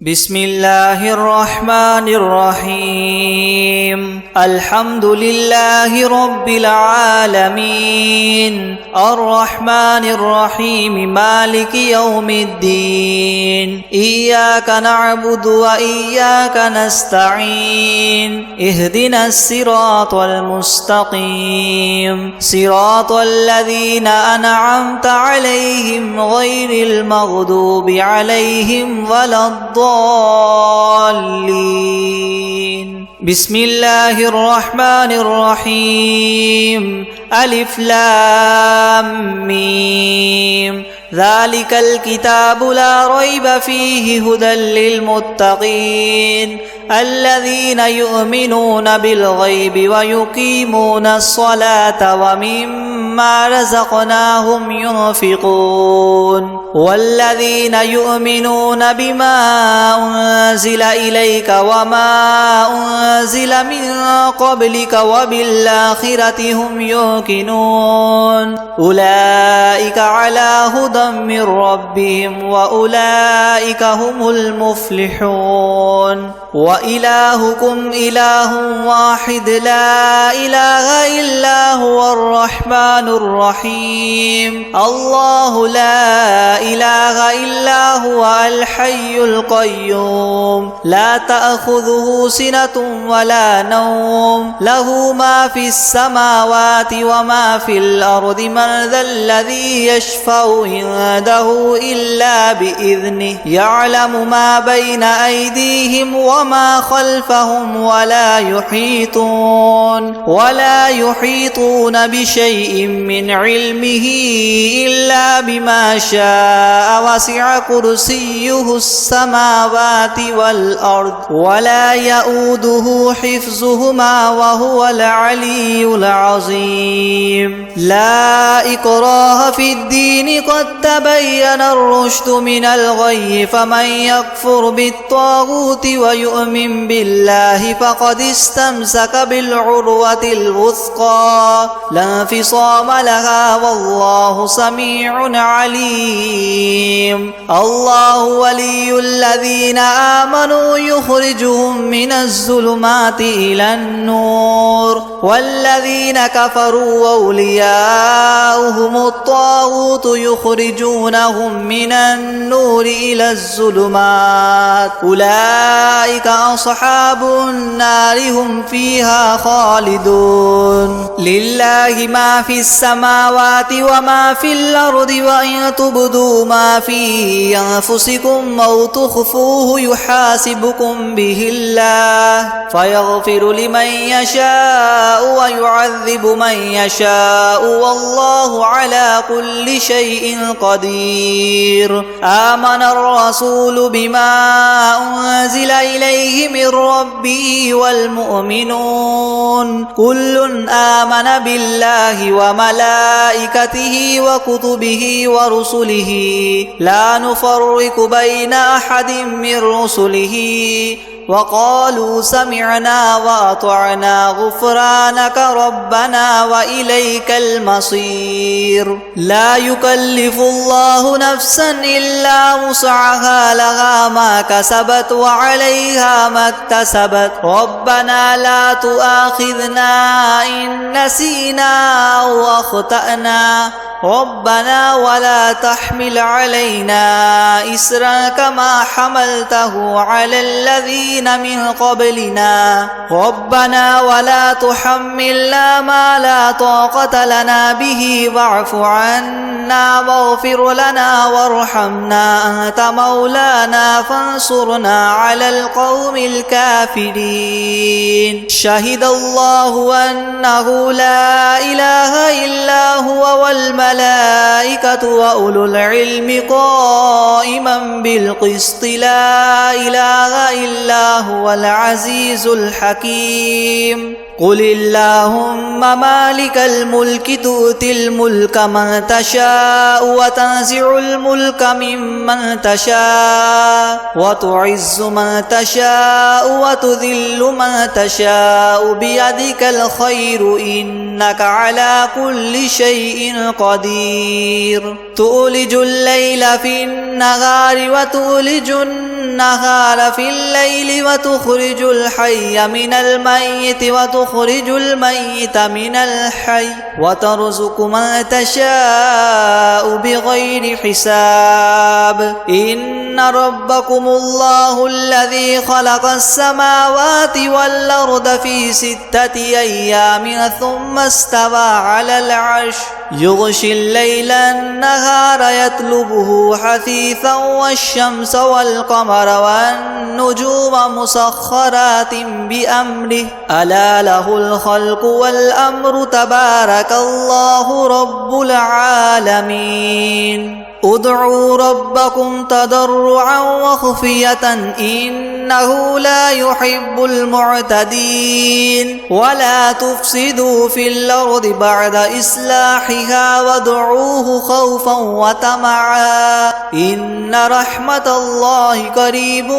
بسم الله الرحمن الرحيم الحمد لله رب العالمين الرحمن الرحيم مالك يوم الدين إياك نعبد وإياك نستعين اهدنا الصراط المستقيم صراط الذين أنعمت عليهم غير المغضوب عليهم ولا الضالين. بسم الله الرحمن الرحيم ألف لام ميم ذلك الكتاب لا ريب فيه هدى للمتقين الذين يؤمنون بالغيب ويقيمون الصلاة ومما رزقناهم ينفقون والذين يؤمنون بما أنزل إليك وما أنزل من قبلك وبالآخرة هم يوقنون أولئك على هدى من ربهم وأولئك هم المفلحون وإلهكم إله واحد لا إله إلا هو الرحمن الرحيم الله لا إله إلا هو الحي القيوم لا تأخذه سنة ولا نوم له ما في السماوات وما في الأرض من ذا الذي يشفع عنده إلا بإذنه يعلم ما بين أيديهم وما خلفهم ولا يحيطون بشيء من علمه إلا بما شاء وسع كرسيه السماوات والأرض ولا يؤوده حفظهما وهو العلي العظيم لا إكراه في الدين قد تبين الرشد من الغي فمن يكفر بالطاغوت ويؤمن بالله فقد استمسك بالعروة الوثقى لا انفصام لها والله سميع عليم الله ولي الذين آمنوا يخرجهم من الظلمات إلى النور والذين كفروا أولياؤهم الطاغوت يخرجونهم من النور إلى الظلمات أولئك أصحاب النار هم فيها خالدون لله ما في السماوات وما في الأرض وإن تبدوا ما في أنفسكم أو تخفوه يحاسبكم به الله فيغفر لمن يشاء ويعذب من يشاء والله على كل شيء قدير آمن الرسول بما أنزل إليه من ربه والمؤمنون كل آمن بالله وملائكته وكتبه ورسله لا نفرق بين أحد من رسله وقالوا سمعنا وأطعنا غفرانك ربنا وإليك المصير لا يكلف الله نفسا إلا وسعها لها ما كسبت وعليها ما اكتسبت ربنا لا تؤاخذنا إن نسينا أو أخطأنا ربنا ولا تحمل علينا إسرا كما حملته على الذين من قبلنا ربنا ولا تحملنا ما لا طاقة لنا به واعف عنا واغفر لنا وارحمنا أنت مولانا فانصرنا على القوم الكافرين شهد الله أنه لا إله إلا هو والملائكة وأولو العلم قائما بالقسط لا إله إلا هو العزيز الحكيم قل اللهم مالك الملك تؤتي الملك من تشاء وتنزع الملك ممن تشاء وتعز من تشاء وتذل من تشاء بيدك الخير إنك على كل شيء قدير تولج الليل في النهار وتولج النهار في الليل وتخرج الحي من الميت وتخرج الميت من الحي وترزق من تشاء بغير حساب إن ربكم الله الذي خلق السماوات والأرض في 6 أيام ثم استوى على العرش يغشي الليل النهار يطلبه حثيثا والشمس والقمر والنجوم مسخرات بأمره ألا له الخلق والأمر تبارك الله رب العالمين ادعوا ربكم تضرعا وخفية إنه لا يحب المعتدين ولا تفسدوا في الأرض بعد إصلاحها وادعوه خوفا وطمعا إن رحمة الله قريب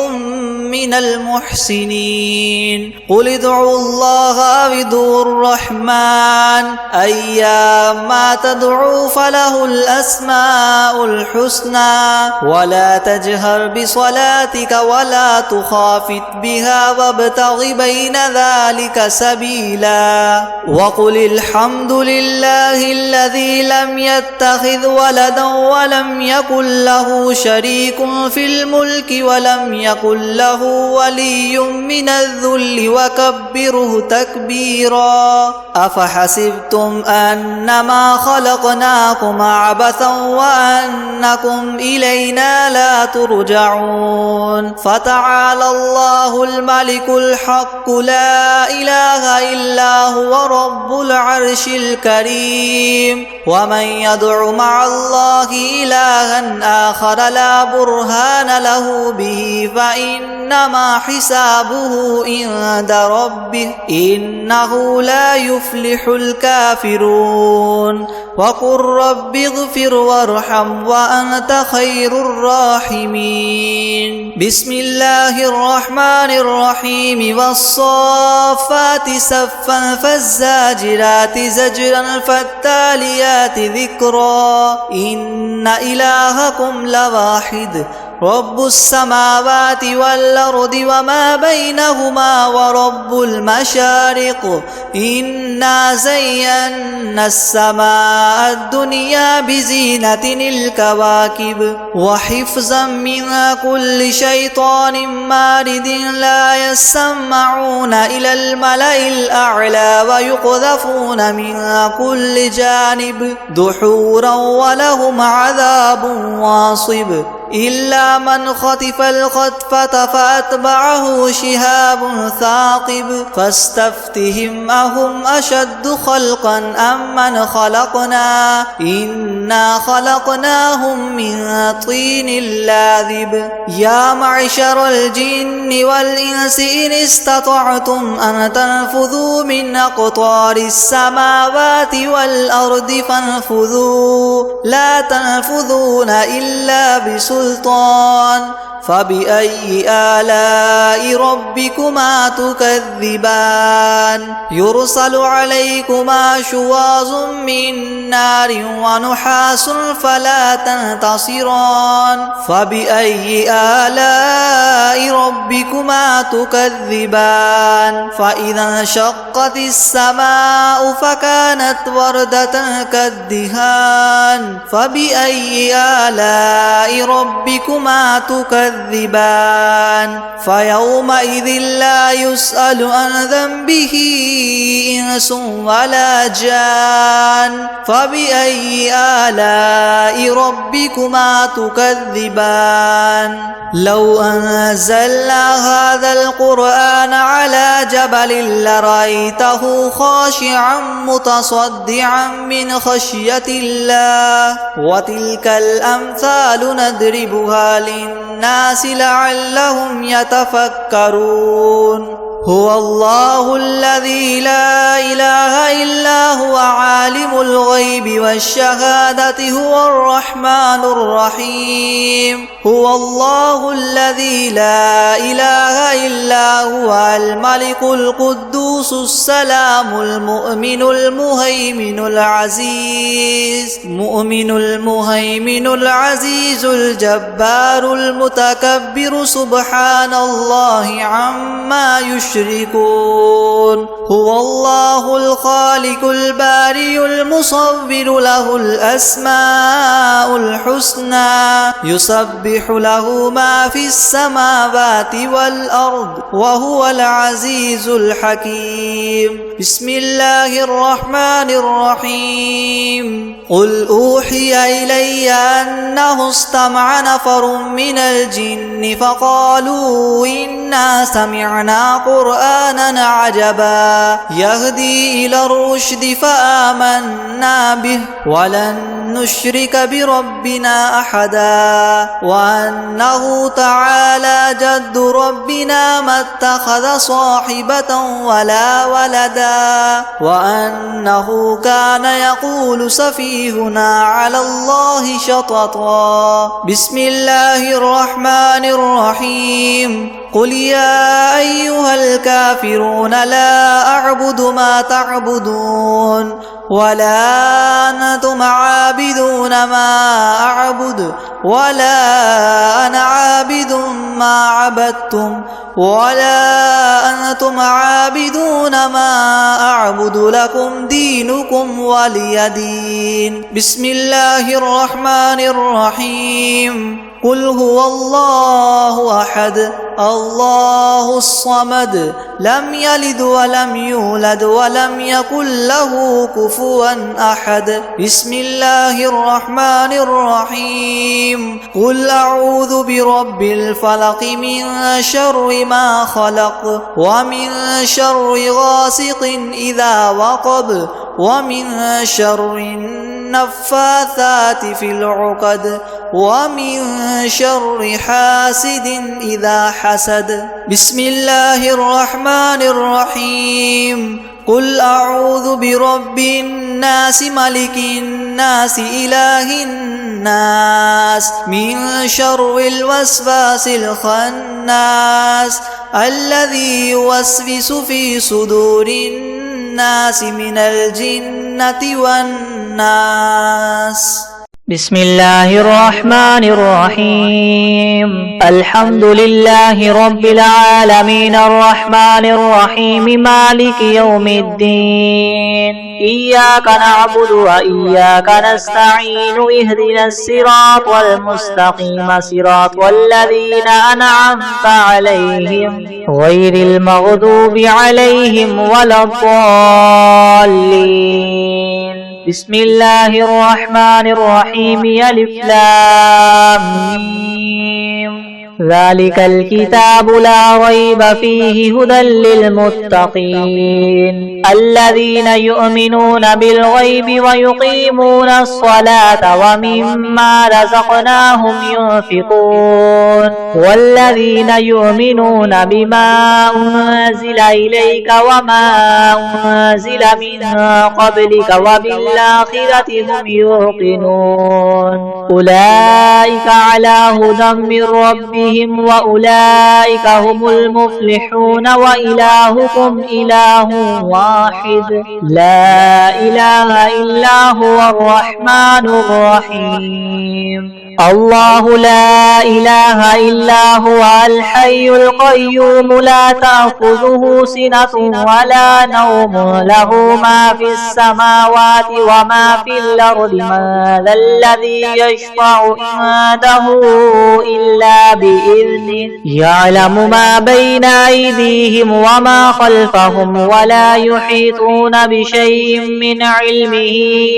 من المحسنين قل ادعوا الله أو ادعوا الرحمن أيما تدعوا فله الأسماء الحسنى ولا تجهر بصلاتك ولا تخافت بها وابتغ بين ذلك سبيلا وقل الحمد لله الذي لم يتخذ ولدا ولم يكن له شريك في الملك ولم يكن له ولي من الذل وكبره تكبيرا أفحسبتم أنما خلقناكم عبثا وأنكم إلينا لا ترجعون فتعالى الله الملك الحق لا إله إلا هو رب العرش الكريم ومن يدع مع الله إلها آخر لا برهان له به فإنما حسابه عند ربه إنه لا يفلح الكافرون وقل رب اغفر وارحم وأنت خير الراحمين بسم الله الرحمن الرحيم والصافات صفا فالزاجرات زجرا فالتاليات ذكرا إن إلهكم لواحد رب السماوات والأرض وما بينهما ورب المشارق إنا زينا السماء الدنيا بزينة الكواكب وحفظا من كل شيطان مارد لا يسمعون إلى الملأ الأعلى ويقذفون من كل جانب دحورا ولهم عذاب واصب إلا من خطف الخطفة فأتبعه شهاب ثاقب فاستفتهم أهم أشد خلقا أم من خلقنا إنا خلقناهم من طين لاذب يا معشر الجن والإنس إن استطعتم أن تنفذوا من أقطار السماوات والأرض فانفذوا لا تنفذون إلا بسلطان فبأي آلاء ربكما تكذبان يرسل عليكما شواظ من نار ونحاس فلا تنتصران فبأي آلاء ربكما تكذبان فإذا انشقت السماء فكانت وردة كالدهان فبأي آلاء ربكما تكذبان فيومئذ لا يسأل عن ذنبه إنس ولا جان فبأي آلاء ربكما تكذبان لو أنزلنا هذا القرآن على جبل لرأيته خاشعا متصدعا من خشية الله وتلك الأمثال نضربها للناس لعلهم يتفكرون هو الله الذي لا إله إلا هو عالم الغيب والشهادة هو الرحمن الرحيم هو الله الذي لا إله إلا هو الملك القدوس السلام المؤمن المهيمن العزيز الجبار المتكبر سبحان الله عما يشركون هو الله الخالق البارئ المصور له الأسماء الحسنى يسبح له ما في السماوات والأرض وهو العزيز الحكيم بسم الله الرحمن الرحيم قل أوحي إلي أنه استمع نفر من الجن فقالوا إنا سمعنا قرآنا عجبا يهدي إلى الرشد فآمنا به ولن نشرك بربنا أحدا وأنه تعالى جد ربنا ما اتخذ صاحبة ولا ولدا وأنه كان يقول سفيهنا على الله شططا بسم الله الرحمن الرحيم قل يا أيها الكافرون لا أعبد ما تعبدون ولا أنتم عابدون ما أعبد ولا أنا عابد ما عبدتم ولا أنتم عابدون ما أعبد لكم دينكم ولي دين بسم الله الرحمن الرحيم قل هو الله أحد الله الصمد لم يلد ولم يولد ولم يكن له كفوا أحد بسم الله الرحمن الرحيم قل أعوذ برب الفلق من شر ما خلق ومن شر غاسق إذا وقب ومن شر النفاثات في العقد ومن شر حاسد إذا حسد بسم الله الرحمن الرحيم قل أعوذ برب الناس ملك الناس إله الناس من شر الوسواس الخناس الذي يوسوس في صدور الناس من الجنة والناس بسم الله الرحمن الرحيم الحمد لله رب العالمين الرحمن الرحيم مالك يوم الدين إياك نعبد وإياك نستعين اهدنا الصراط المستقيم صراط الذين أنعمت عليهم غير المغضوب عليهم ولا الضالين بسم الله الرحمن الرحيم ألف لام ميم ذلك الكتاب لا ريب فيه هدى للمتقين الذين يؤمنون بالغيب ويقيمون الصلاة ومما رزقناهم ينفقون والذين يؤمنون بما أنزل إليك وما أنزل من قبلك وبالآخرة هم يوقنون أولئك على هدى من ربهم وأولئك هم المفلحون وإلهكم إله واحد لا إله إلا هو الرحمن الرحيم الله لا إله إلا هو الحي القيوم لا تأخذه سنة ولا نوم له ما في السماوات وما في الأرض من ذا الذي يشفع عنده إلا بإذنه يعلم ما بين أيديهم وما خلفهم ولا يحيطون بشيء من علمه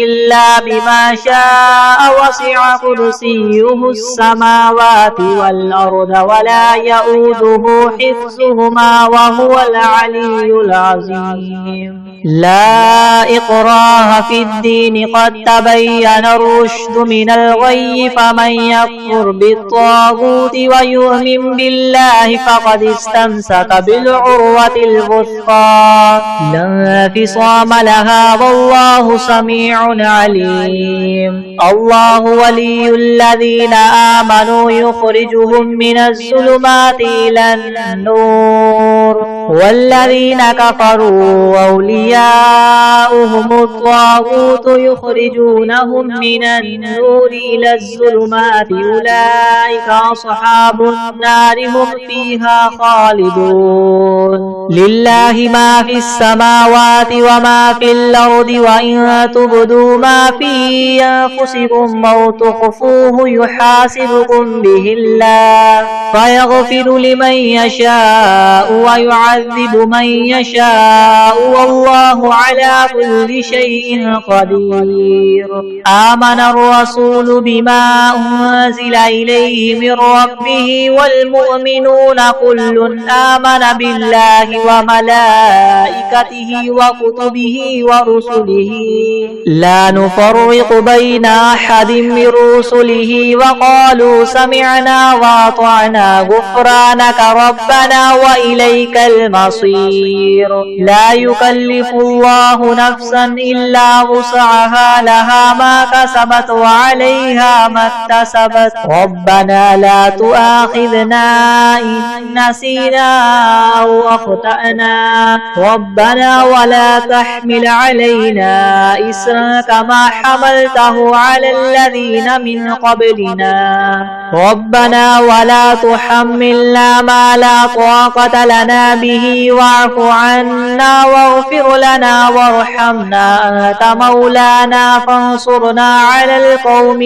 إلا بما شاء وسع كرسيه السماوات والأرض والأرض ولا يؤوده حفظهما وهو العلي العظيم. لا إكراه في الدين قد تبين الرشد من الغي فمن يكفر بالطاغوت ويؤمن بالله فقد استمسك بالعروة الوثقى لا انفصام لها والله سميع عليم. الله ولي الذين آمنوا يخرجهم من الظلمات إلى النور والذين كفروا أولياؤهم الطاغوت يخرجونهم من النور إلى الظلمات أولئك أصحاب النار هم فيها خالدون. لله ما في السماوات وما في الأرض وإن تبدوا ما في أنفسكم أو تخفوه يحاسبكم به الله فيغفر لمن يشاء ويعذب من يشاء والله على كل شيء قدير. آمن الرسول بما أنزل إليه من ربه والمؤمنون كل آمن بالله وملائكته وكتبه ورسله لا نفرق بين أحد من رسله وقالوا سمعنا وأطعنا غفرانك ربنا وإليك المصير. لا يكلف الله نفسا إلا وسعها لها ما كسبت وعليها ما اكتسبت ربنا لا تؤاخذنا إن نسينا أو أخطأنا ربنا ولا تحمل علينا إصرا كما حملته على الذين من قبلنا ربنا ولا تحملنا ما لا طاقة لنا به واعف عنا واغفر لنا وارحمنا أنت مولانا فانصرنا على القوم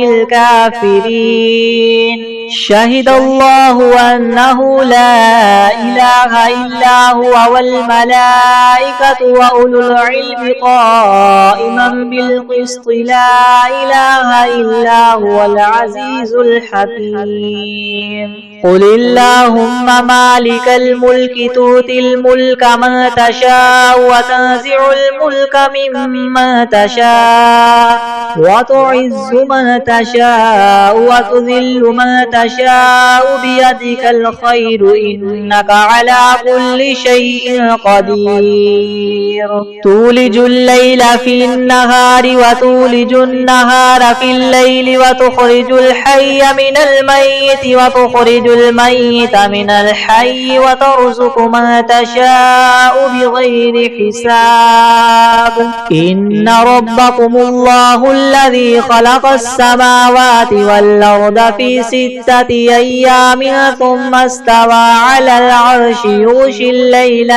الكافرين. شهد الله أنه لا إله إلا هو والملائكة وأولو العلم قائما بالقسط لا إله إلا هو العزيز الحكيم. قل اللهم مالك الملك تؤتي الملك من تشاء وتنزع الملك ممن تشاء وتعز من تشاء وتذل من تشاء بيدك الخير إنك على كل شيء قدير. تولج الليل في النهار وتولج النهار في الليل وتخرج الحي من الميت وتخرج الميت من الحي وترزق من تشاء بغير حساب. إن ربكم الله الذي خلق السماوات والأرض في 6 أيام ثم استوى على العرش يغشي الليل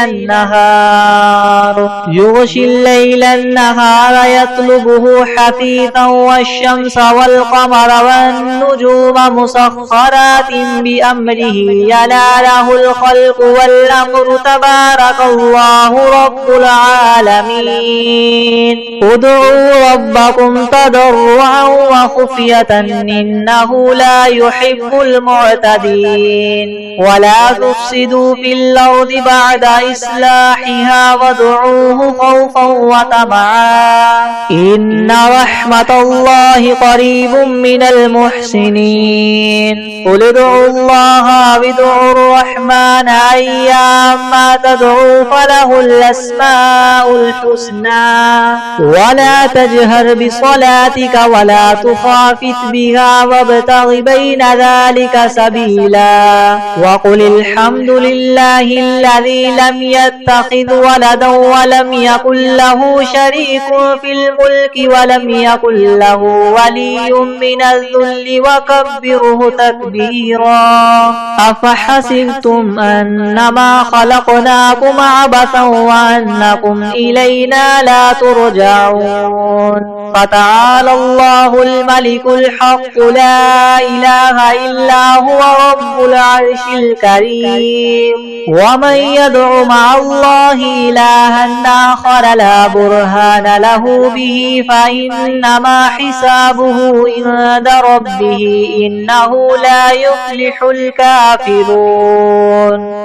النهار يطلبه حثيثا والشمس والقمر والنجوم مسخرات بأمره يلا له الخلق والأمر تبارك الله رب العالمين. ادعوا ربكم تضرعا وخفية إنه لا يحب المعتدين. ولا تفسدوا في الأرض بعد إصلاحها وادعوه خوفا وطمعا إن رحمة الله قريب من المحسنين. قل ادعوا الله وادعوا الرحمن أيما تدعوا فله الأسماء الحسنى ولا تجهر بصلاتك ولا تخافت بها وابتغ بين ذلك سبيلا. وقل الحمد لله الذي لم يتخذ ولدا ولم يكن له شريك في الملك ولم يكن له ولي من الذل وكبره تكبيرا. أفحسبتم أنما خلقناكم عبثا وأنكم إلينا لا ترجعون. فتعالى الله الملك الحق لا إله إلا هو رب العرش الكريم. ومن يدع مع الله إلها آخر لا برهان له به فإنما حسابه عند ربه إنه لا يفلح الكافرون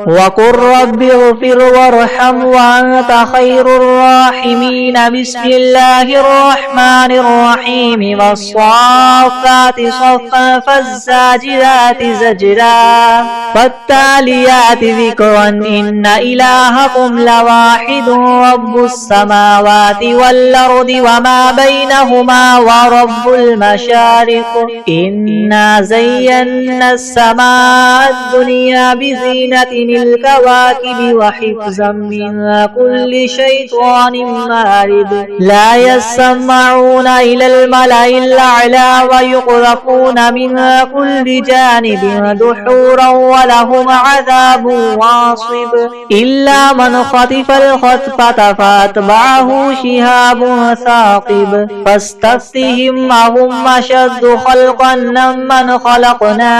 وقل رب اغفر وارحم وأنت خير الراحمين بسم الله الرحمن الرحيم والصافات صفا فالزاجرات زجرا فالتاليات ذكرا إن إلهكم لواحد رب السماوات والأرض وما بينهما ورب المشارق إنا زينا السماء الدنيا بزينة الكواكب وحفظا من كل شيطان مارد لا يسمعون إلى الملأ الأعلى ويقذفون من كل جانب دحورا ولهم عذاب واصب إلا من خطف الخطفة فأتبعه شهاب ثاقب فاستفتهم أهم أشد خلقا ممن خلقنا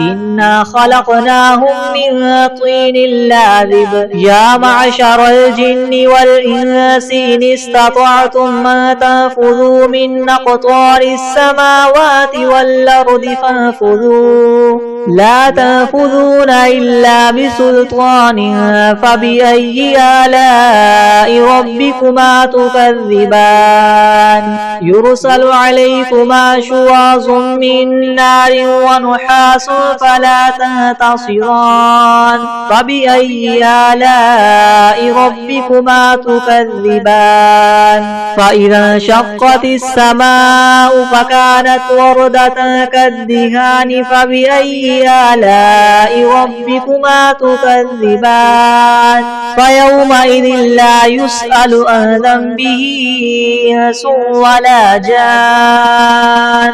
إنا خلقناهم من طين لاذب يا معشر الجن والإنس إن استطعتم أن تنفذوا من أقطار السماوات والأرض فانفذوا لا تنفذون إلا بسلطان فبأي آلاء ربكما تكذبان يرسل عليكما شواظ من نار ونحاس فلا تنتصران فبأي آلاء ربكما تكذبان فإذا انشقت السماء فكانت وردة كالدهان فبأي آلاء ربكما تكذبان فيومئذ لا يسأل عن ذنبه إنس ولا جان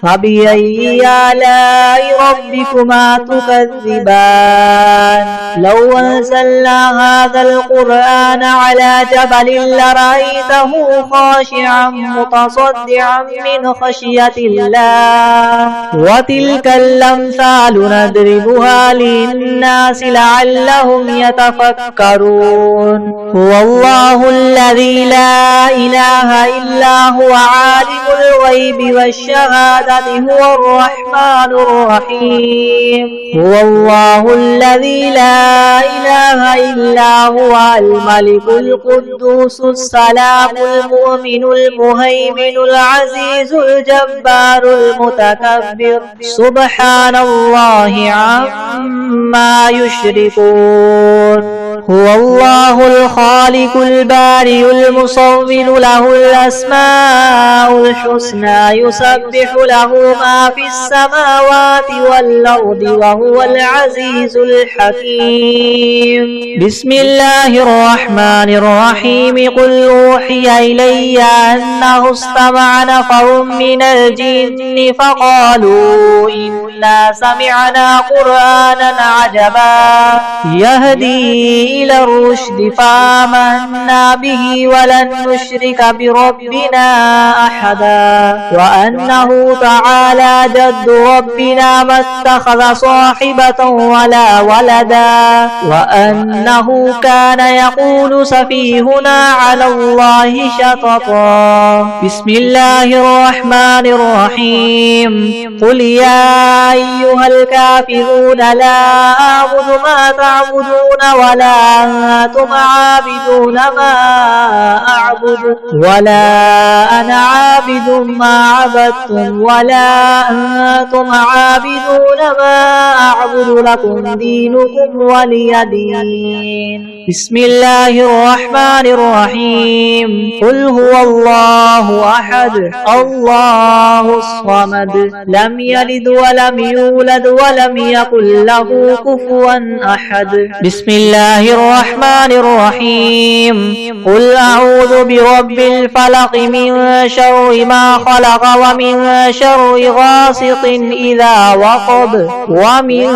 فبأي آلاء ربكما تكذبان لو أنزلنا هذا القرآن على جبل لرأيته خاشعا متصدعا من خشية الله وتلك الأمثال نضربها للناس لعلهم يتفكرون هو الله الذي لا إله إلا هو عالم الغيب والشهادة هو الرحمن الرحيم هو الله الذي لا إله إلا هو الملك القدوس السلام المؤمن المهيمن العزيز الجبار المتكبر سبحان الله عما يشركون هو الله الخالق البارئ المصور له الأسماء الحسنى يسبح له ما في السماوات والأرض وهو العزيز الحكيم بسم الله الرحمن الرحيم قل أوحي إلي أنه استمع نفر من الجن فقالوا إنا سمعنا قرآنا عجبا يهدي إلى الرشد فآمنا به ولن نشرك بربنا أحدا وأنه تعالى جد ربنا ما اتخذ صاحبة ولا ولدا وأنه كان يقول سفيهنا على الله شططا بسم الله الرحمن الرحيم قل يا أيها الكافرون لا أعبد ما تعبدون ولا أنتم عابدون ما أعبد ولا أنا عابد ما عبدتم ولا أنتم عابدون ما أعبد لكم دينكم ولي دين بسم الله الرحمن الرحيم قل هو الله أحد الله الصمد لم يلد ولم يولد ولم يكن له كفوا أحد بسم الله الرحمن الرحيم قل أعوذ برب الفلق من شر ما خلق ومن شر غاسق إذا وقب ومن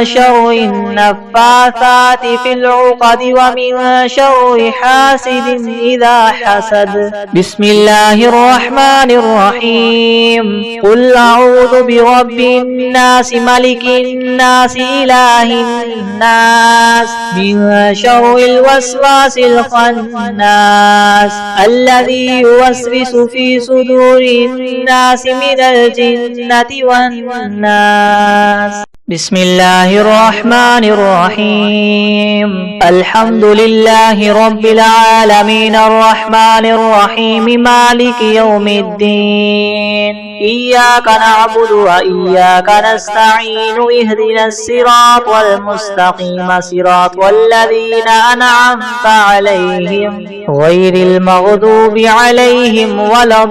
شر النفاثات في العقد ومن شر حاسد إذا حسد بسم الله الرحمن الرحيم قل أعوذ برب الناس ملك الناس إله الناس من شر الوسواس الخناس الذي يوسوس في صدور الناس من الجنة والناس. بسم الله الرحمن الرحيم. الحمد لله رب العالمين الرحمن الرحيم مالك يوم الدين. إياك نعبد وإياك نستعين اهدنا الصراط المستقيم صراط الذين أنعمت عليهم غير المغضوب عليهم ولا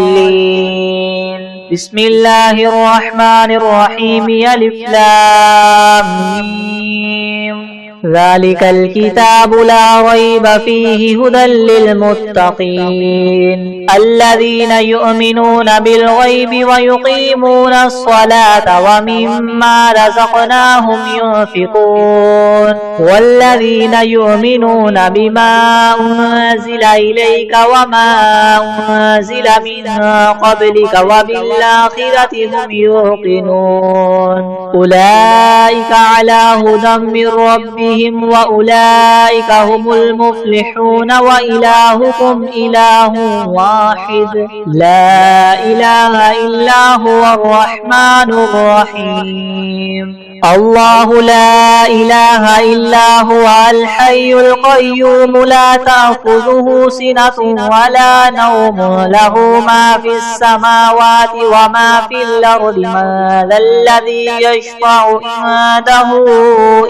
الضالين. بسم الله الرحمن الرحيم ألف لام ميم. ذلك الكتاب لا ريب فيه هدى للمتقين الذين يؤمنون بالغيب ويقيمون الصلاة ومما رزقناهم ينفقون والذين يؤمنون بما أنزل إليك وما أنزل من قبلك وبالآخرة هم يوقنون أولئك على هدى من ربهم وأولئك هم المفلحون. وإلهكم إله واحد لا إله إلا هو الرحمن الرحيم. الله لا إله إلا هو الحي القيوم لا تأخذه سنة ولا نوم له ما في السماوات وما في الأرض من ذا الذي يشفع عنده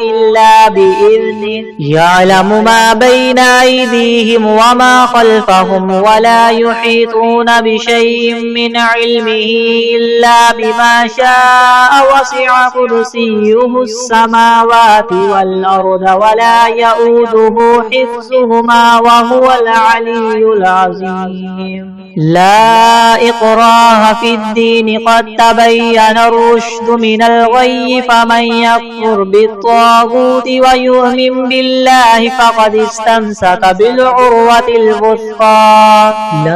إلا بإذنه يعلم ما بين أيديهم وما خلفهم ولا يحيطون بشيء من علمه إلا بما شاء وسع كرسيه السماوات والأرض ولا يؤوده حفظهما وهو العلي العظيم. لا إكراه في الدين قد تبين الرشد من الغي فمن يكفر بالطاغوت ويؤمن بالله فقد استمسك بالعروة الوثقى لا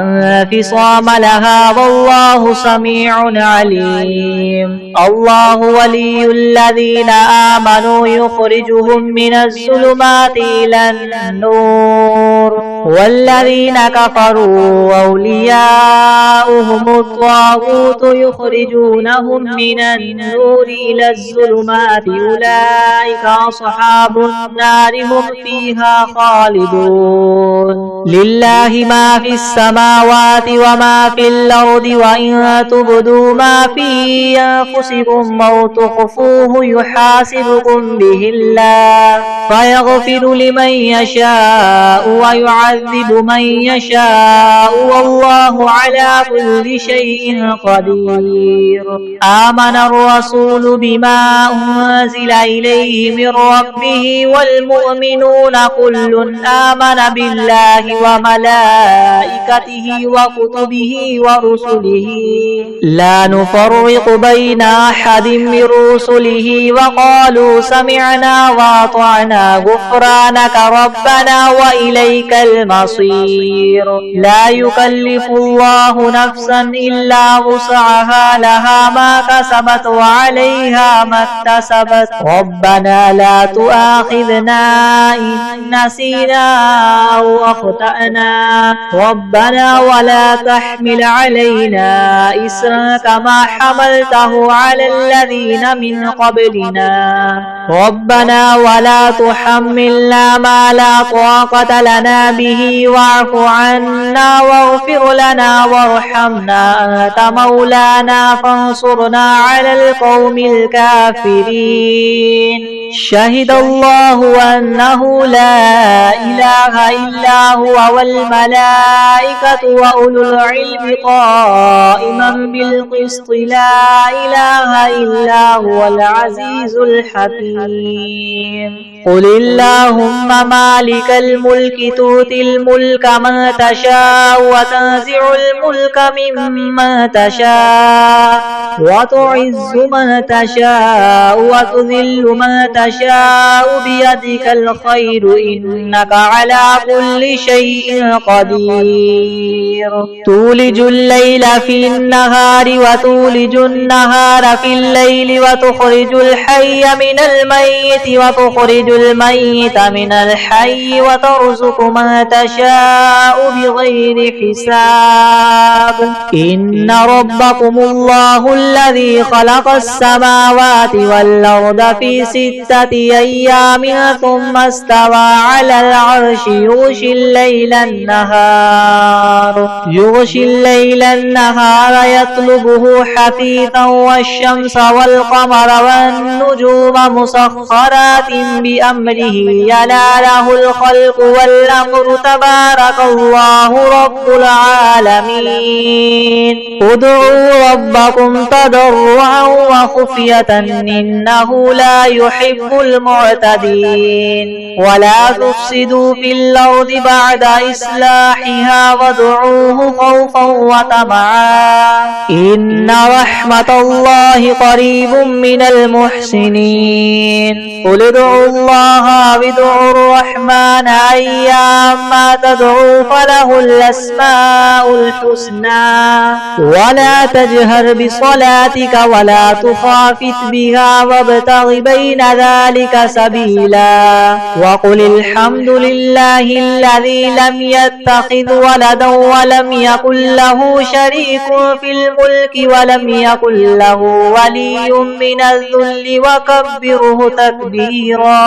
انفصام لها والله سميع عليم. الله ولي الذين آمنوا يخرجهم من الظلمات إلى النور والذين كفروا أولياؤهم الطاغوت يخرجونهم من النور إلى الظلمات أولئك أصحاب النار هم فيها خالدون. لله ما في السماوات وما في الأرض وإن تبدوا ما في أنفسكم أو تخفوه يحاسبكم به الله فيغفر لمن يشاء ويعذب من يشاء والله على كل شيء قدير. آمن الرسول بما أنزل إليه من ربه والمؤمنون كل آمن بالله وملائكته وكتبه ورسله لا نفرق بين أحد من رسله وقالوا سمعنا وأطعنا غفرانك ربنا وإليك المصير. لا يكلف الله نفسا إلا وسعها لها ما كسبت وعليها ما اكتسبت ربنا لا تؤاخذنا إن نسينا أو أخطأنا ربنا ولا تحمل علينا إسرا كما حملته على الذين من قبلنا ربنا ولا تحملنا ما لا طاقة لنا به واعف عنا واغفر لنا وارحمنا أنت مولانا فانصرنا على القوم الكافرين. شهد الله أنه لا إله إلا هو والملائكة وأولو العلم قائما بالقسط لا إله إلا هو العزيز الحكيم. قل اللهم مالك الملك تؤتي الملك من تشاء وتنزع الملك ممن تشاء وتعز من تشاء وتذل من تشاء بيدك الخير إنك على كل شيء قدير. تولج الليل في النهار وتولج النهار في الليل وتخرج الحي من الميت وتخرج الميت من الحي وترزق من تشاء بغير حساب إن ربكم الله الذي خلق السماوات والأرض في 6 أيام ثم استوى على العرش يغشي الليل النهار يطلبه حثيثا والشمس والقمر والنجوم مسخرات بأمره يناله الخلق والأمر تبارك الله رب العالمين ادعوا ربكم تضرعا وخفية إنه لا يحب المعتدين ولا تفسدوا في الأرض بعد إصلاحها وادعوه خوفا وطمعا إن رحمة الله قريب من المحسنين قل ادعوا الله وادعوا الرحمن أيما تدعوا فله الأسماء الحسنى ولا تجهر بصلاتك ولا تخافت بها وابتغ بين ذلك سبيلا وقل الحمد لله الذي لم يتخذ ولدا ولم يكن له شريك في الملك ولم يكن له ولي من الذل وكبره تكبيرا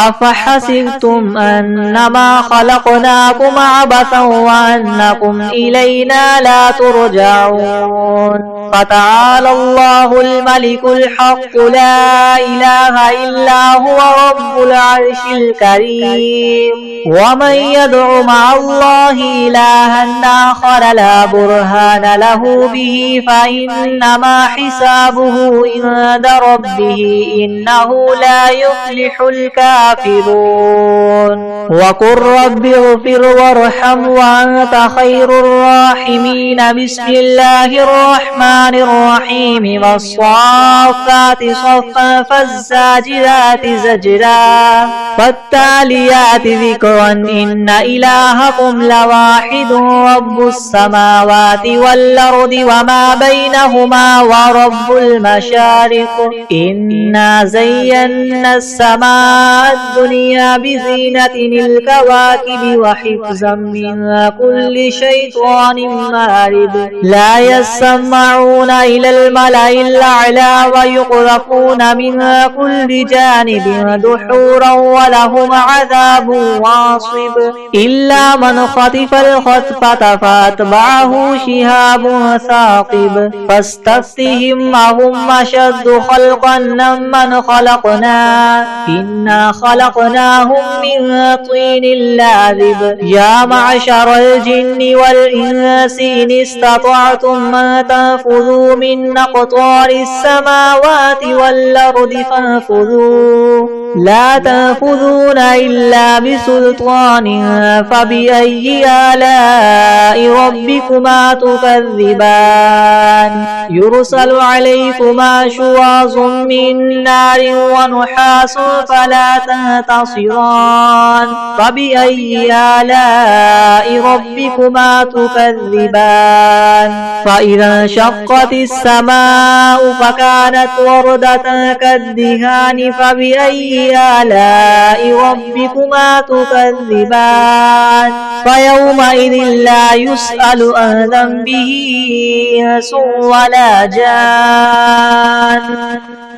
أفحسبتم أنما خلقناكم عبثا وأنكم إلينا لا ترجعون فتعالى الله الملك الحق لا إله إلا هو رب العرش الكريم ومن يدع مع الله إلها آخر لا برهان له به فإنما حسابه عند ربه إنه لا يفلح الكافرون وقل رب اغفر وارحم وأنت خير الراحمين بسم الله الرحمن الرحيم والصافات صفا فالزاجرات زجرا فالتاليات ذكرا إن إلهكم لواحد رب السماوات والأرض وما بينهما ورب المشارق إنا زينا السماء الدنيا بزينة الكواكب وحفظا من كل شيطان مارد لا يسمعون إلى الملأ الأعلى ويقذفون من كل جانب دحورا ولهم عذاب واصب إلا من خطف الخطفة فأتبعه شهاب ثاقب فاستفتهم أهم أشد خلقا ممن خلقنا إنا خلقناهم من طين لاذب يا معشر الجن والإنس إن استطعتم ما تنفذوا من أقطار السماوات والأرض فانفذوا لا تنفذون إلا بسلطان فبأي آلاء ربكما تكذبان يرسل عليكما شواظ من نار ونحاس فلا تنتصران فبأي آلاء ربكما تكذبان فإذا انشقت السماء فكانت وردة كالدهان فبأي آلاء ربكما تكذبان فيومئذ لا يسأل عن ذنبه إنس ولا جان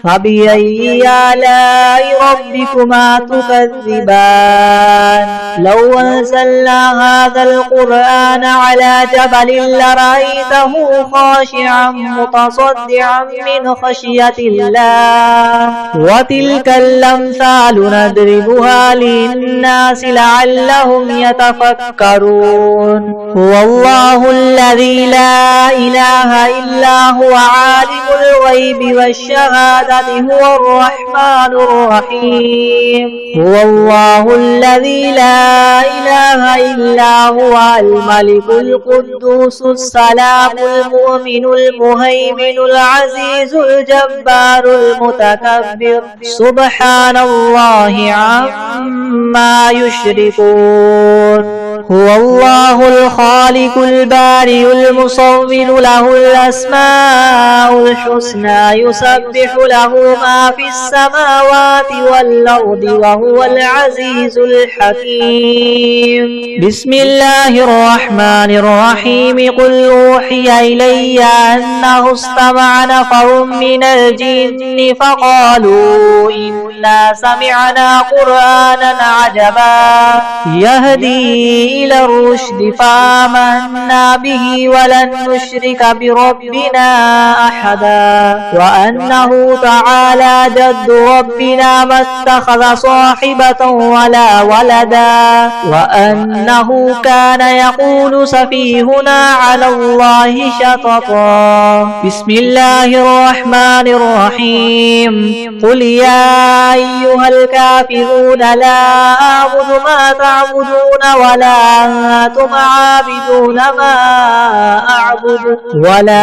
فبأي آلاء ربكما تكذبان لو أنزلنا هذا القرآن على جبل لرأيته خاشعا متصدعا من خشية الله وتلك الأمثال نضربها للناس لعلهم يتفكرون هو الله الذي لا إله إلا هو عالم الغيب والشهادة هو الرحمن الرحيم هو الله الذي لا إله إلا هو الملك القدوس السلام المؤمن المهيمن العزيز الجبار المتكبر سبحان الله عما يشركون هو الله الخالق البارئ المصور له الأسماء الحسنى يسبح له ما في السماوات والأرض وهو العزيز الحكيم بسم الله الرحمن الرحيم قل أوحي إلي أنه استمع نفر من الجن فقالوا إنا سمعنا قرآنا عجبا يهدي إلى الرشد فآمنا به ولن نشرك بربنا أحدا وأنه تعالى جد ربنا ما اتخذ صاحبة ولا ولدا وأنه كان يقول سفيهنا على الله شططا بسم الله الرحمن الرحيم قل يا أيها الكافرون لا أعبد ما تعبدون ولا أنتم عابدون ما أعبد ولا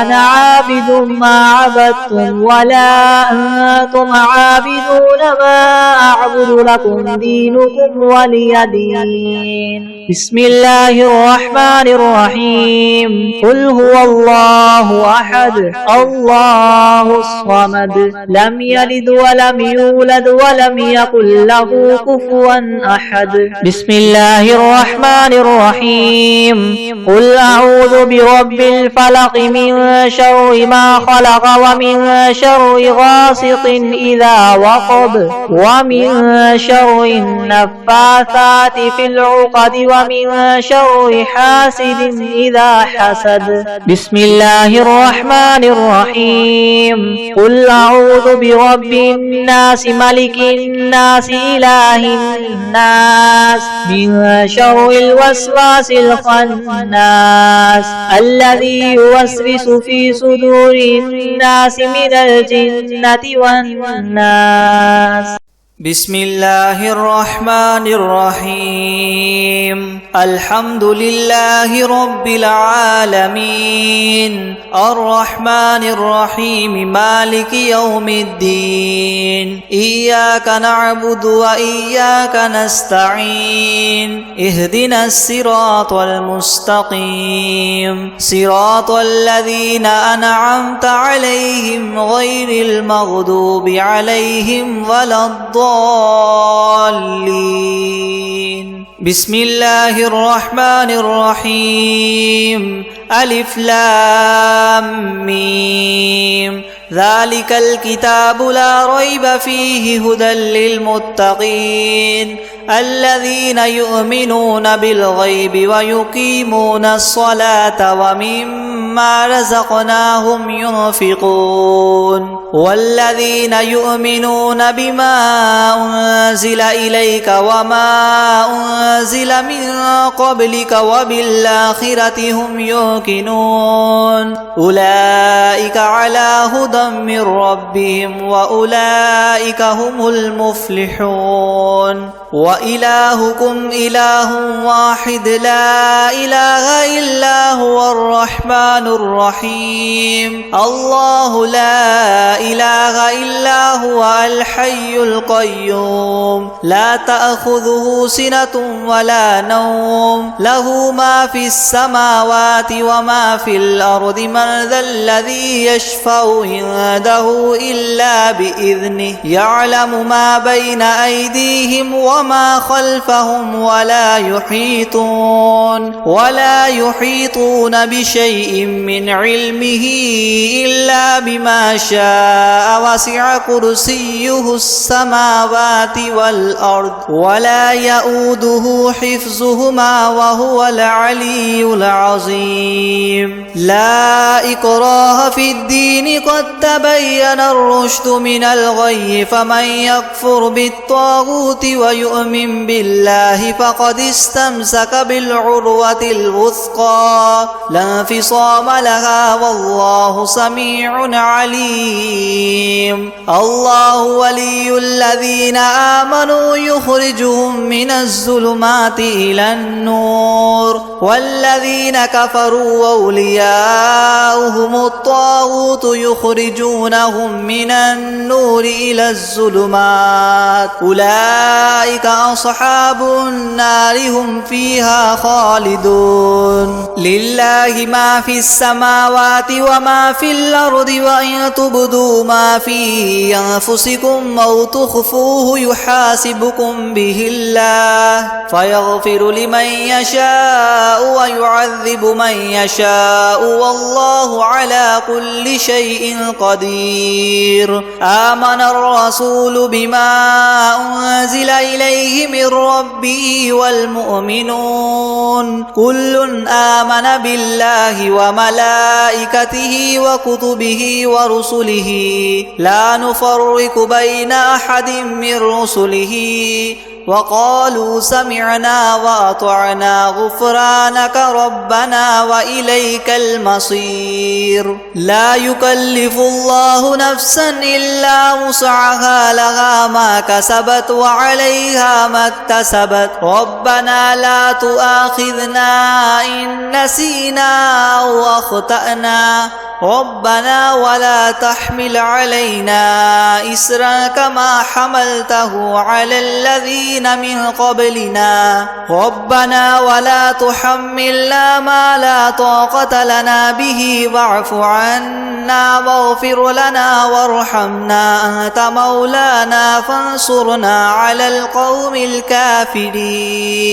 أنا عابد ما عبدتم ولا أنتم عابدون ما أعبد لكم دينكم ولي دين بسم الله الرحمن الرحيم قل هو الله أحد الله الصمد لم يلد ولم يولد ولم يكن له كفوا أحد بسم الله الرحمن الرحيم قل أعوذ برب الفلق من شر ما خلق ومن شر غاسق إذا وقب ومن شر النفاثات في العقد ومن شر حاسد إذا حسد بسم الله الرحمن الرحيم قل أعوذ برب الناس ملك الناس إله الناس من شر الوسواس الخناس الذي يوسوس في صدور الناس من الجنة والناس بسم الله الرحمن الرحيم الحمد لله رب العالمين الرحمن الرحيم مالك يوم الدين إياك نعبد وإياك نستعين اهدنا الصراط المستقيم صراط الذين أنعمت عليهم غير المغضوب عليهم ولا الضالين بسم الله الرحمن الرحيم ألف لام ميم ذلك الكتاب لا ريب فيه هدى للمتقين الذين يؤمنون بالغيب ويقيمون الصلاة ومما رزقناهم ينفقون والذين يؤمنون بما أنزل إليك وما أنزل من قبلك وبالآخرة هم يوقنون أولئك على هدى من ربهم وأولئك هم المفلحون وإلهكم إله واحد لا إله إلا هو الرحمن الرحيم الله لا إله إلا هو الحي القيوم لا تأخذه سنة ولا نوم له ما في السماوات وما في الأرض من ذا الذي يشفع عنده إلا بإذنه يعلم ما بين أيديهم وما خلفهم ولا يحيطون بشيء من علمه إلا بما شاء وسع كرسيه السماوات والأرض ولا يؤوده حفظهما وهو العلي العظيم لا إكراه في الدين قد تبين الرشد من الغي فمن يكفر بالطاغوت ويؤمن بالله فقد استمسك بالعروة الوثقى لا انفصام لها والله سميع عليم حكيم الله ولي الذين آمنوا يخرجهم من الظلمات إلى النور والذين كفروا أولياؤهم الطاغوت يخرجونهم من النور إلى الظلمات أولئك أصحاب النار هم فيها خالدون لله ما في السماوات وما في الأرض وإن تبدوا ما في أنفسكم أو تخفوه يحاسبكم به الله فيغفر لمن يشاء ويعذب من يشاء والله على كل شيء قدير آمن الرسول بما أنزل إليه من ربه والمؤمنون كل آمن بالله وملائكته وكتبه ورسله لا نفرق بين أحد من رسله وقالوا سمعنا وأطعنا غفرانك ربنا وإليك المصير لا يكلف الله نفسا إلا وسعها لها ما كسبت وعليها ما اكتسبت ربنا لا تؤاخذنا إن نسينا أو أخطأنا ربنا ولا تحمل علينا إسرا كما حملته على الذين من قبلنا ربنا ولا تحملنا ما لا طاقة لنا به واعف عنا واغفر لنا وارحمنا أنت مولانا فانصرنا على القوم الكافرين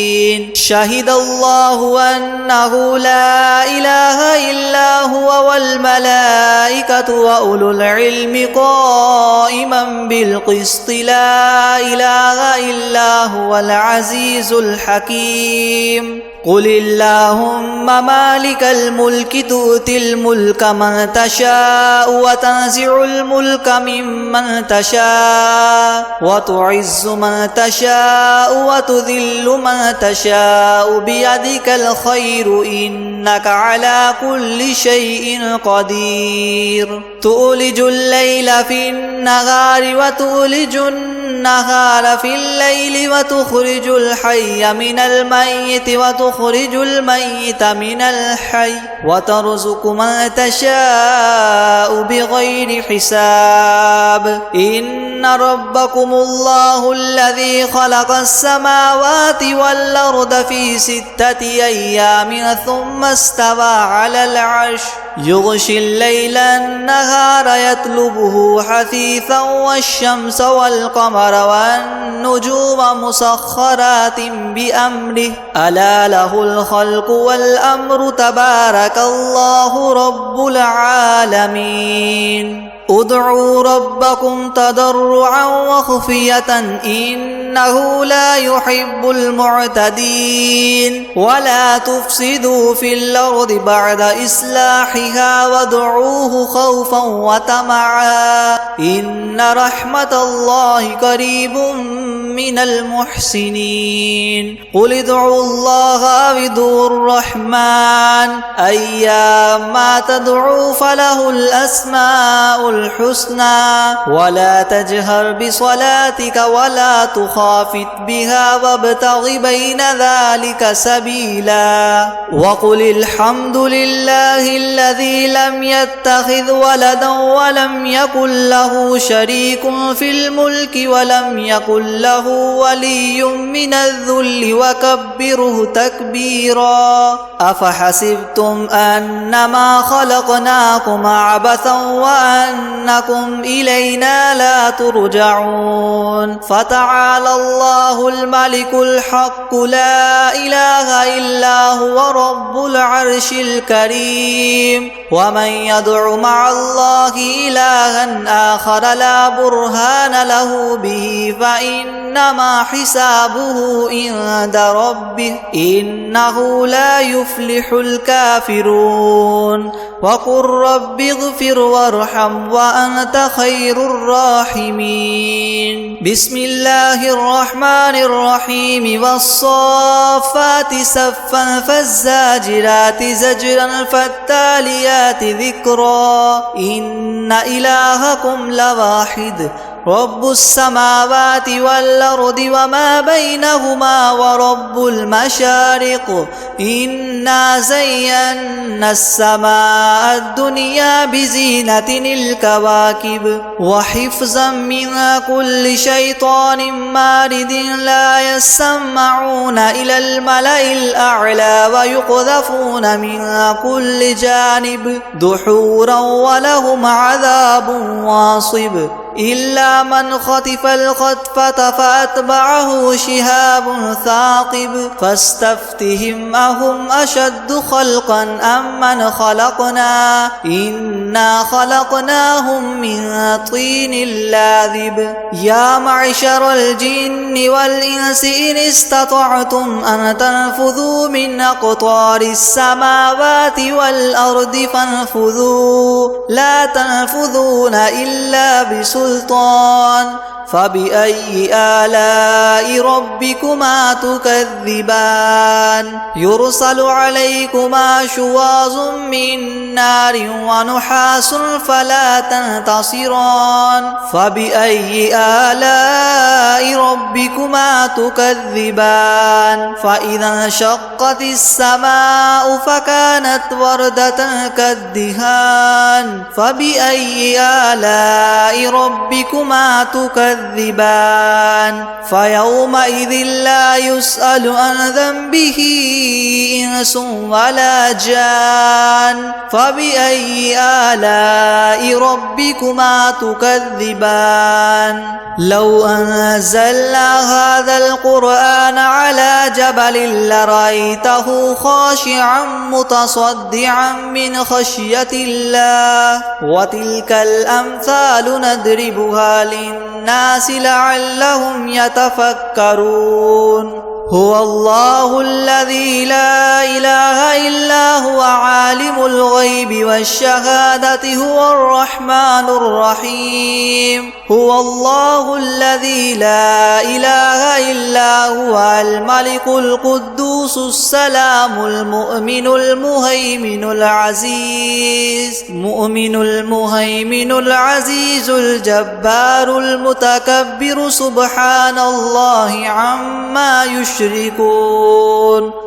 شهد الله أنه لا إله إلا هو والملائكة وأولو العلم قائما بالقسط لا إله إلا هو العزيز الحكيم قل اللهم مالك الملك تؤتي الملك من تشاء وتنزع الملك ممن تشاء وتعز من تشاء وتذل من تشاء بيدك الخير إنك على كل شيء قدير تولج الليل في النهار وتولج النهار في الليل وتخرج الحي من الميت وتخرج الميت من الحي وترزق من تشاء بغير حساب إن ربكم الله الذي خلق السماوات والأرض في 6 أيام ثم استوى على العرش يغشي الليل النهار يطلبه حثيثا والشمس والقمر والنجوم مسخرات بأمره ألا له الخلق والأمر تبارك الله رب العالمين ادعوا ربكم تضرعا وخفية إنه لا يحب المعتدين ولا تفسدوا في الأرض بعد إصلاحها وادعوه خوفا وطمعا إن رحمة الله قريب من المحسنين قل ادعوا الله أو ادعوا الرحمن أيما تدعوا فله الأسماء الحسنى ولا تجهر بصلاتك ولا تخافت بها وابتغ بين ذلك سبيلا وقل الحمد لله الذي لم يتخذ ولدا ولم يكن له شريك في الملك ولم يكن له ولي من الذل وكبره تكبيرا أفحسبتم أنما خلقناكم عبثا وأنكم إلينا لا ترجعون فتعالى الله الملك الحق لا إله إلا هو رب العرش الكريم ومن يدع مع الله إلها آخر لا برهان له به فإنما حسابه عند ربه إنه لا يفلح الكافرون وقل رب اغفر وارحم وأنت خير الراحمين. بسم الله الرحمن الرحيم. والصافات صفا فالزاجرات زجرا فالتاليات ذكرا إن إلهكم لواحد رب السماوات والأرض وما بينهما ورب المشارق إنا زينا السماء الدنيا بزينة الكواكب وحفظا من كل شيطان مارد لا يسمعون إلى الملأ الأعلى ويقذفون من كل جانب دحورا ولهم عذاب واصب إلا من خطف الخطفة فأتبعه شهاب ثاقب فاستفتهم أهم أشد خلقا أم من خلقنا إنا خلقناهم من طين لاذب. يا معشر الجن والإنس إن استطعتم أن تنفذوا من أقطار السماوات والأرض فانفذوا لا تنفذون إلا بسلطان فبأي آلاء ربكما تكذبان يرسل عليكما شواظ من نار ونحاس فلا تنتصران فبأي آلاء ربكما تكذبان فإذا انشقت السماء فكانت وردة كالدهان فبأي آلاء ربكما تكذبان فيومئذ لا يسأل عن ذنبه إنس ولا جان فبأي آلاء ربكما تكذبان. لو أنزلنا هذا القرآن على جبل لرأيته خاشعا متصدعا من خشية الله وتلك الأمثال نضربها للناس لعلهم يتفكرون. هو الله الذي لا إله إلا هو عالم الغيب والشهادة هو الرحمن الرحيم. هو الله الذي لا إله إلا هو الملك القدوس السلام المؤمن المهيمن العزيز الجبار المتكبر سبحان الله عما يشركون.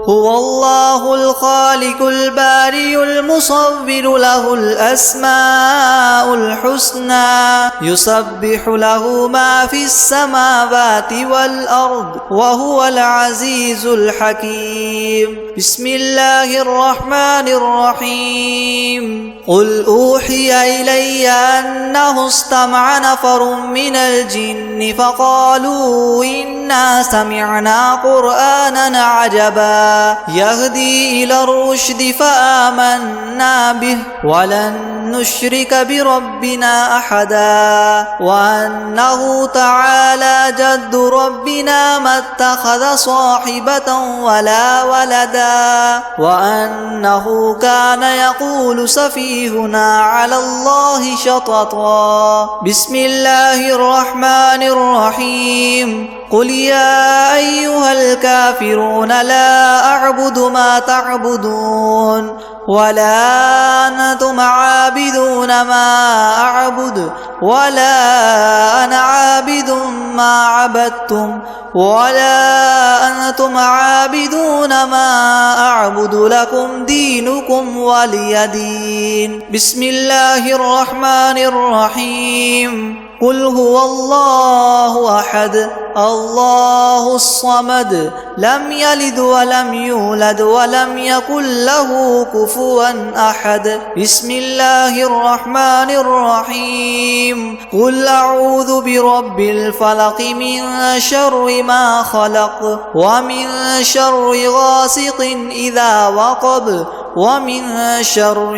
هو الله الخالق البارئ المصور له الأسماء الحسنى يسبح له ما في السماوات والأرض وهو العزيز الحكيم. بسم الله الرحمن الرحيم. قل أوحي إلي أنه استمع نفر من الجن فقالوا إنا سمعنا قرآنا عجبا يهدي إلى الرشد فآمنا به ولن نشرك بربنا أحدا وأنه تعالى جد ربنا ما اتخذ صاحبة ولا ولدا وأنه كان يقول سفيهنا على الله شططا. بسم الله الرحمن الرحيم. قل يا أيها الكافرون لا أعبد ما تعبدون ولا أنتم عابدون ما أعبد ولا أنا عابد ما عبدتم ولا أنتم عابدون ما أعبد لكم دينكم ولي دين. بسم الله الرحمن الرحيم. قل هو الله أحد الله الصمد لم يلد ولم يولد ولم يكن له كفوا أحد. بسم الله الرحمن الرحيم. قل أعوذ برب الفلق من شر ما خلق ومن شر غاسق إذا وقب ومن شر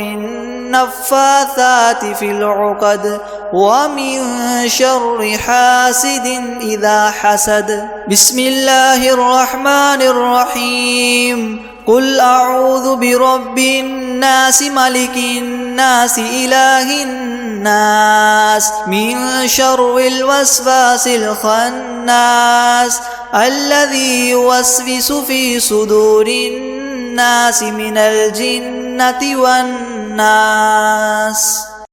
النفاثات في العقد ومن شر حاسد إذا حسد. بسم الله الرحمن الرحيم. قل أعوذ برب الناس ملك الناس إله الناس من شر الوسواس الخناس الذي يوسوس في صدور الناس من الجنة والناس.